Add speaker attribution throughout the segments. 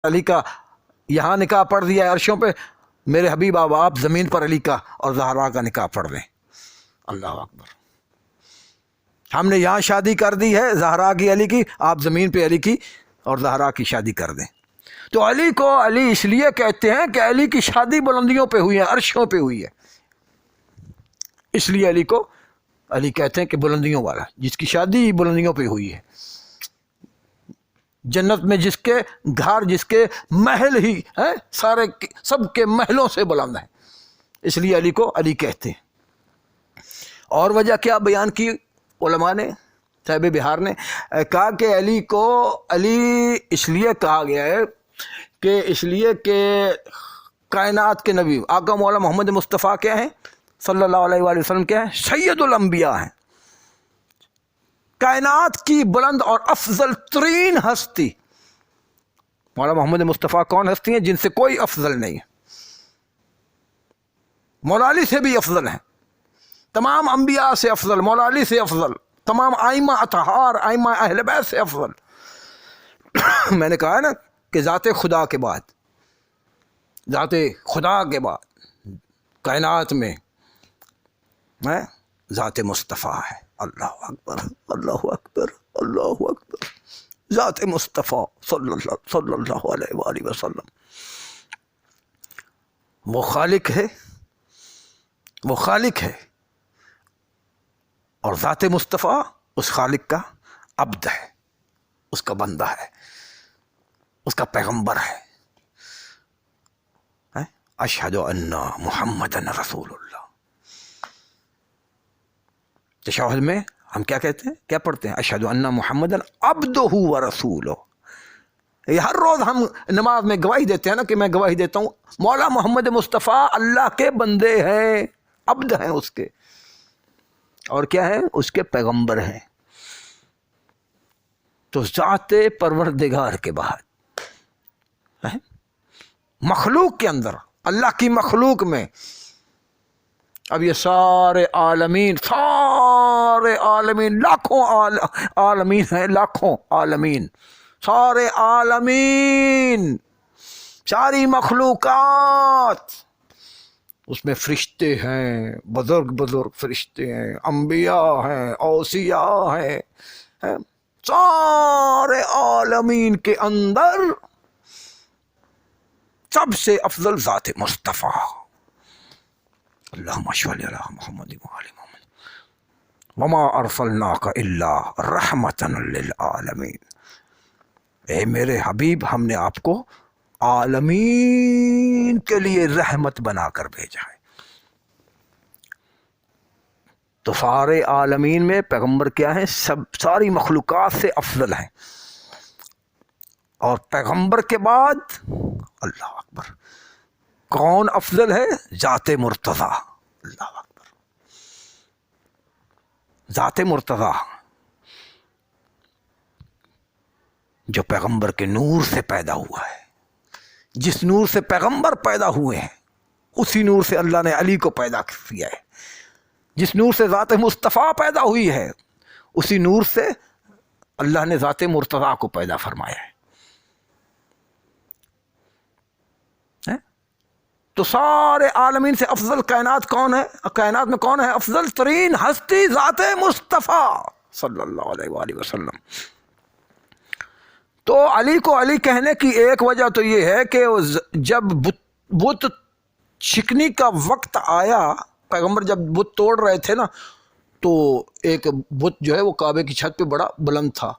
Speaker 1: علی کا یہاں نکاح پڑھ دیا ہے عرشوں پہ، میرے حبیب آپ زمین پر علی کا اور زہرا کا نکاح پڑھ دیں. اللہ اکبر. ہم نے یہاں شادی کر دی ہے زہرا کی علی کی، آپ زمین پہ علی کی اور زہرا کی شادی کر دیں. تو علی کو علی اس لیے کہتے ہیں کہ علی کی شادی بلندیوں پہ ہوئی ہے، عرشوں پہ ہوئی ہے، اس لیے علی کو علی کہتے ہیں کہ بلندیوں والا، جس کی شادی بلندیوں پہ ہوئی ہے. جنت میں جس کے گھر، جس کے محل ہی ہیں، سارے سب کے محلوں سے بلند ہیں، اس لیے علی کو علی کہتے ہیں. اور وجہ کیا بیان کی علماء نے، صاحب بہار نے کہا کہ علی کو علی اس لیے کہا گیا ہے کہ اس لیے کہ کائنات کے نبی آقا مولا محمد مصطفیٰ کیا ہیں صلی اللہ علیہ وآلہ وسلم، کیا ہیں سید الانبیاء ہیں، کائنات کی بلند اور افضل ترین ہستی. مولا محمد مصطفیٰ کون ہستی ہیں؟ جن سے کوئی افضل نہیں ہے، مولا علی سے بھی افضل ہیں، تمام انبیاء سے افضل، مولا علی سے افضل، تمام ائمہ اطہار، ائمہ اہل بیت سے افضل. میں نے کہا ہے نا کہ ذات خدا کے بعد، ذات خدا کے بعد کائنات میں ذات مصطفیٰ ہے. اللہ اکبر، اللہ اکبر، اللہ اکبر. ذات مصطفیٰ صلی اللہ علیہ وآلہ وسلم، وہ خالق ہے، وہ خالق ہے، اور ذات مصطفیٰ اس خالق کا عبد ہے، اس کا بندہ ہے، اس کا پیغمبر ہے. اشہد ان محمدن رسول اللہ. تشہد میں ہم کیا کہتے ہیں، کیا پڑھتے ہیں؟ اشہد ان محمدن عبدہ ورسولہ. یہ ہر روز ہم نماز میں گواہی دیتے ہیں نا، کہ میں گواہی دیتا ہوں مولا محمد مصطفیٰ اللہ کے بندے ہیں، عبد ہیں اس کے، اور کیا ہے، اس کے پیغمبر ہیں. تو ذات پروردگار کے بعد مخلوق کے اندر، اللہ کی مخلوق میں، اب یہ سارے عالمین، سارے عالمین، لاکھوں عالمین ہیں، لاکھوں عالمین، سارے عالمین، ساری مخلوقات، اس میں فرشتے ہیں، بزرگ بزرگ فرشتے ہیں، انبیاء ہیں، اوصیاء ہیں، سارے عالمین کے اندر سب سے افضل ذات مصطفیٰ. اللہم صلی علی محمد وآل محمد وما ارسلناک الا رحمتا للعالمین. اے میرے حبیب، ہم نے آپ کو عالمین کے لیے رحمت بنا کر بھیجا ہے. تو سارے عالمین میں پیغمبر کیا ہیں؟ ساری مخلوقات سے افضل ہیں. اور پیغمبر کے بعد اللہ اکبر کون افضل ہے؟ ذات مرتضیٰ. اللہ اکبر، ذات مرتضیٰ جو پیغمبر کے نور سے پیدا ہوا ہے. جس نور سے پیغمبر پیدا ہوئے ہیں، اسی نور سے اللہ نے علی کو پیدا کیا ہے. جس نور سے ذات مصطفیٰ پیدا ہوئی ہے، اسی نور سے اللہ نے ذات مرتضیٰ کو پیدا فرمایا ہے. تو سارے عالمین سے افضل کائنات کون ہے؟ کائنات میں کون ہے افضل ترین ہستی؟ ذات مصطفیٰ صلی اللہ علیہ وآلہ وسلم. تو علی کو علی کہنے کی ایک وجہ تو یہ ہے کہ جب بت شکنی کا وقت آیا، پیغمبر جب بت توڑ رہے تھے نا، تو ایک بت جو ہے وہ کعبے کی چھت پہ بڑا بلند تھا.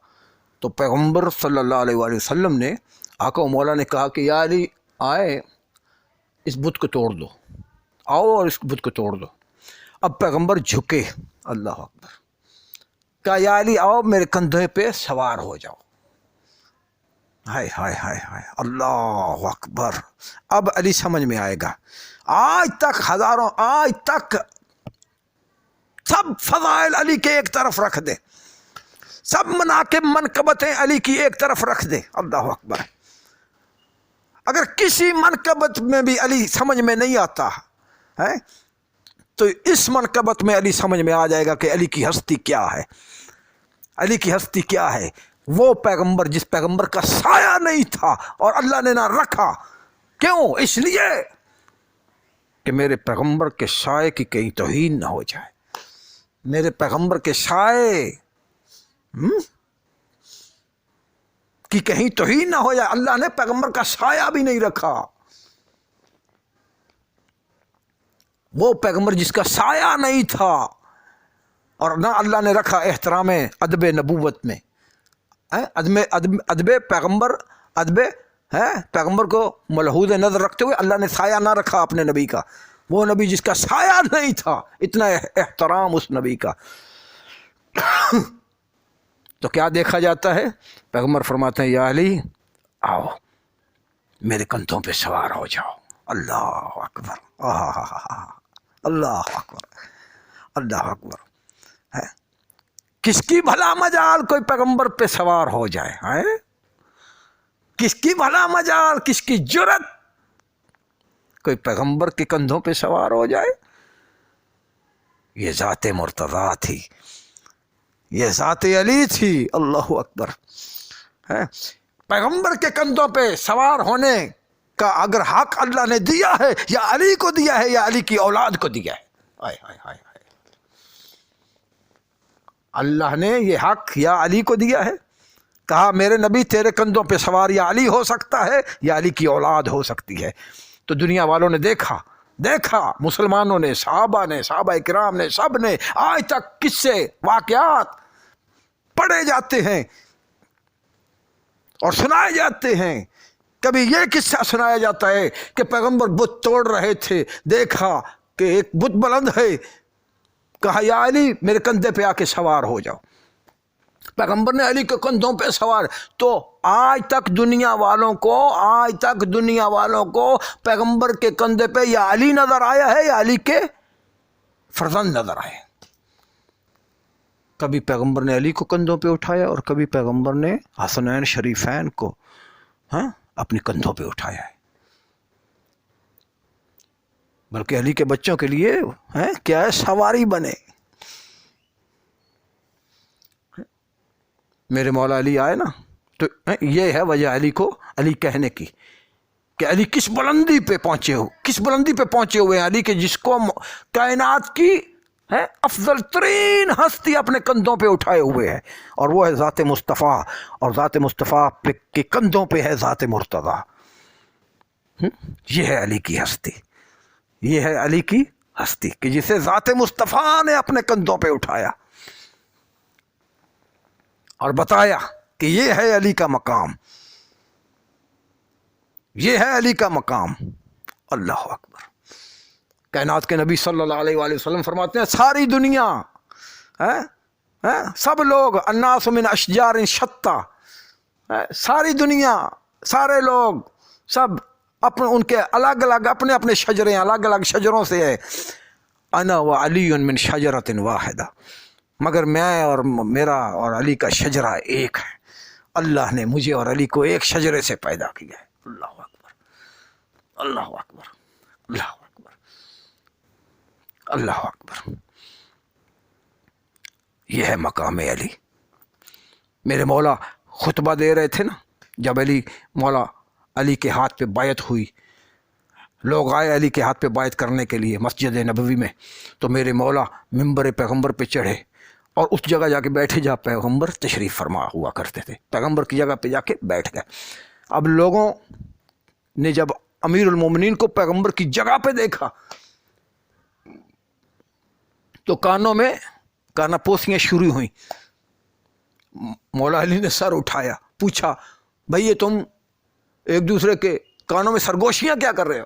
Speaker 1: تو پیغمبر صلی اللہ علیہ وآلہ وسلم نے، آقا و مولا نے کہا کہ یا علی آئے، اس بت کو توڑ دو، آؤ اور اس بت کو توڑ دو. اب پیغمبر جھکے، اللہ اکبر، کہا یا علی آؤ میرے کندھے پہ سوار ہو جاؤ. ہائے ہائے ہائے ہائے، اللہ اکبر. اب علی سمجھ میں آئے گا. آج تک ہزاروں، آج تک سب فضائل علی کے ایک طرف رکھ دے، سب مناقب منقبتیں علی کی ایک طرف رکھ دے. اللہ اکبر. اگر کسی منقبت میں بھی علی سمجھ میں نہیں آتا ہے، تو اس منقبت میں علی سمجھ میں آ جائے گا کہ علی کی ہستی کیا ہے. علی کی ہستی کیا ہے؟ وہ پیغمبر جس پیغمبر کا سایہ نہیں تھا اور اللہ نے نہ رکھا. کیوں؟ اس لیے کہ میرے پیغمبر کے سائے کی کہیں توہین نہ ہو جائے. میرے پیغمبر کے سائے کی کہیں توہین نہ ہو جائے. اللہ نے پیغمبر کا سایہ بھی نہیں رکھا. وہ پیغمبر جس کا سایہ نہیں تھا اور نہ اللہ نے رکھا احترام ادب نبوت میں. ادب پیغمبر، ادب پیغمبر کو ملحوظ نظر رکھتے ہوئے اللہ نے سایہ نہ رکھا اپنے نبی کا. وہ نبی جس کا سایہ نہیں تھا، اتنا احترام اس نبی کا. تو کیا دیکھا جاتا ہے؟ پیغمبر فرماتے ہیں یا علی آؤ میرے کندھوں پہ سوار ہو جاؤ. اللہ اکبر، اللہ اکبر، اللہ اکبر. کس کی بھلا مجال کوئی پیغمبر پہ سوار ہو جائے؟ کس کی بھلا مجال، کس کی جرت کوئی پیغمبر کے کندھوں پہ سوار ہو جائے؟ یہ ذات مرتضیٰ تھی، یہ ذات علی تھی. اللہ اکبر. پیغمبر کے کندھوں پہ سوار ہونے کا اگر حق اللہ نے دیا ہے یا علی کو دیا ہے یا علی کی اولاد کو دیا ہے. آئے ہائے ہائے ہائے. اللہ نے یہ حق یا علی کو دیا ہے. کہا میرے نبی تیرے کندھوں پہ سوار یا علی ہو سکتا ہے یا علی کی اولاد ہو سکتی ہے. تو دنیا والوں نے دیکھا مسلمانوں نے، صحابہ کرام نے، سب نے آج تک قصے واقعات پڑھے جاتے ہیں اور سنائے جاتے ہیں. کبھی یہ قصہ سنایا جاتا ہے کہ پیغمبر بت توڑ رہے تھے، دیکھا کہ ایک بت بلند ہے، کہا یا علی میرے کندھے پہ آ کے سوار ہو جاؤ. پیغمبر نے علی کے کندھوں پہ سوار. تو آج تک دنیا والوں کو پیغمبر کے کندھے پہ یا علی نظر آیا ہے یا علی کے فرزند نظر آئے. کبھی پیغمبر نے علی کو کندھوں پہ اٹھایا اور کبھی پیغمبر نے حسنین شریفین کو اپنے کندھوں پہ اٹھایا ہے. بلکہ علی کے بچوں کے لیے کیا ہے، سواری بنے. میرے مولا علی آئے نا، تو یہ ہے وجہ علی کہنے کی کہ علی کس بلندی پہ پہنچے ہوئے ہیں. علی کے جس کو کائنات کی افضل ترین ہستی اپنے کندھوں پہ اٹھائے ہوئے ہے، اور وہ ہے ذات مصطفیٰ. اور ذات مصطفیٰ کے کندھوں پہ ہے ذات مرتضیٰ. یہ ہے علی کی ہستی، یہ ہے علی کی ہستی کہ جسے ذات مصطفیٰ نے اپنے کندھوں پہ اٹھایا اور بتایا کہ یہ ہے علی کا مقام، یہ ہے علی کا مقام. اللہ اکبر. کائنات کے نبی صلی اللہ علیہ وآلہ وسلم فرماتے ہیں ساری دنیا، سب لوگ، الناس من اشجار شتیٰ، ساری دنیا، سارے لوگ سب ان کے الگ الگ اپنے شجریں، الگ الگ شجروں سے ہے. انا و علی من شجرۃ واحدہ، مگر میں اور میرا اور علی کا شجرہ ایک ہے. اللہ نے مجھے اور علی کو ایک شجرے سے پیدا کیا ہے. اللہ اکبر، اللہ اکبر، اللہ اکبر، اللہ اکبر. یہ ہے مقام علی. میرے مولا خطبہ دے رہے تھے نا، جب مولا علی کے ہاتھ پہ بیعت ہوئی، لوگ آئے علی کے ہاتھ پہ بیعت کرنے کے لیے مسجد نبوی میں، تو میرے مولا منبر پیغمبر پہ چڑھے اور اس جگہ جا کے بیٹھے جہاں پیغمبر تشریف فرما ہوا کرتے تھے. پیغمبر کی جگہ پہ جا کے بیٹھ گئے. اب لوگوں نے جب امیر المومنین کو پیغمبر کی جگہ پہ دیکھا تو کانا پوسیاں شروع ہوئیں. مولا علی نے سر اٹھایا، پوچھا بھئی یہ تم ایک دوسرے کے کانوں میں سرگوشیاں کیا کر رہے ہو؟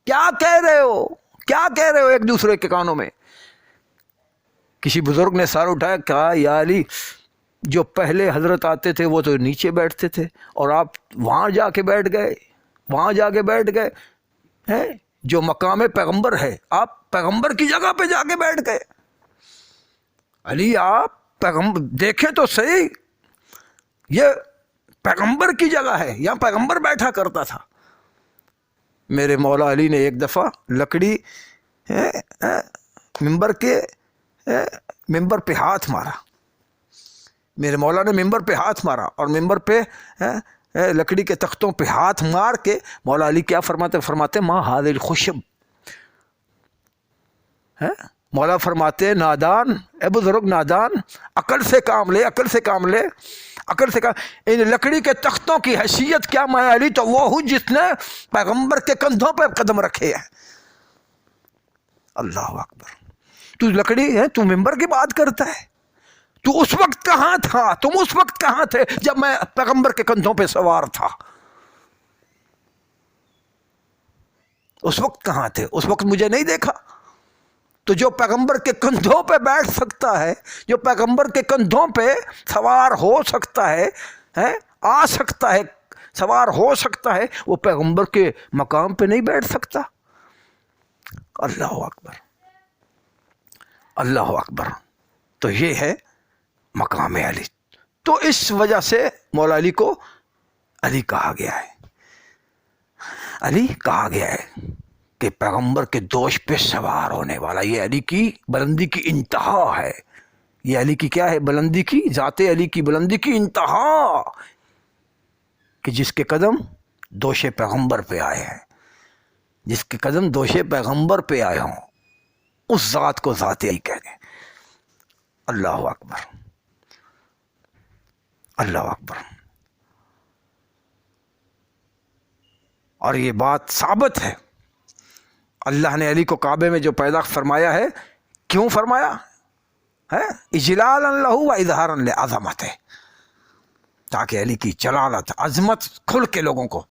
Speaker 1: کیا کہہ رہے ہو ایک دوسرے کے کانوں میں؟ کسی بزرگ نے سر اٹھایا، کہا یا علی جو پہلے حضرت آتے تھے وہ تو نیچے بیٹھتے تھے اور آپ وہاں جا کے بیٹھ گئے ہیں. جو مقام پیغمبر ہے آپ پیغمبر کی جگہ پہ جا کے بیٹھ گئے. علی آپ پیغمبر دیکھیں تو صحیح، یہ پیغمبر کی جگہ ہے، یہاں پیغمبر بیٹھا کرتا تھا. میرے مولا علی نے ایک دفعہ لکڑی ممبر پہ ہاتھ مارا. میرے مولا نے ممبر پہ ہاتھ مارا، اور ممبر پہ لکڑی کے تختوں پہ ہاتھ مار کے مولا علی کیا فرماتے ما هذه الخشب، مولا فرماتے نادان، اے بزرگ نادان، عقل سے کام لے، عقل سے کام لے، عقل سے کام۔ ان لکڑی کے تختوں کی حیثیت کیا، میں علی تو وہ ہوں جس نے پیغمبر کے کندھوں پہ قدم رکھے ہیں۔ اللہ اکبر، تو لکڑی ہے، تو ممبر کی بات کرتا ہے؟ تو اس وقت کہاں تھا؟ تم اس وقت کہاں تھے جب میں پیغمبر کے کندھوں پہ سوار تھا؟ اس وقت کہاں تھے؟ اس وقت مجھے نہیں دیکھا؟ تو جو پیغمبر کے کندھوں پہ بیٹھ سکتا ہے، جو پیغمبر کے کندھوں پہ سوار ہو سکتا ہے، آ سکتا ہے، سوار ہو سکتا ہے، وہ پیغمبر کے مقام پہ نہیں بیٹھ سکتا؟ اللہ اکبر، اللہ اکبر۔ تو یہ ہے مقام علی۔ تو اس وجہ سے مولا علی کو علی کہا گیا ہے، علی کہا گیا ہے کہ پیغمبر کے دوش پہ سوار ہونے والا۔ یہ علی کی بلندی کی انتہا ہے، یہ علی کی کیا ہے؟ بلندی کی، ذات علی کی بلندی کی انتہا، کہ جس کے قدم دوش پیغمبر پہ آئے ہیں، جس کے قدم دوش پیغمبر پہ آئے ہوں، اس ذات کو ذات علی کہہ گئے۔ اللہ اکبر، اللہ اکبر۔ اور یہ بات ثابت ہے، اللہ نے علی کو کعبے میں جو پیدا فرمایا ہے، کیوں فرمایا ہے؟ اجلالا لہ و اظہارا لعظمتہ، تاکہ علی کی جلالت، عظمت کھل کے لوگوں کو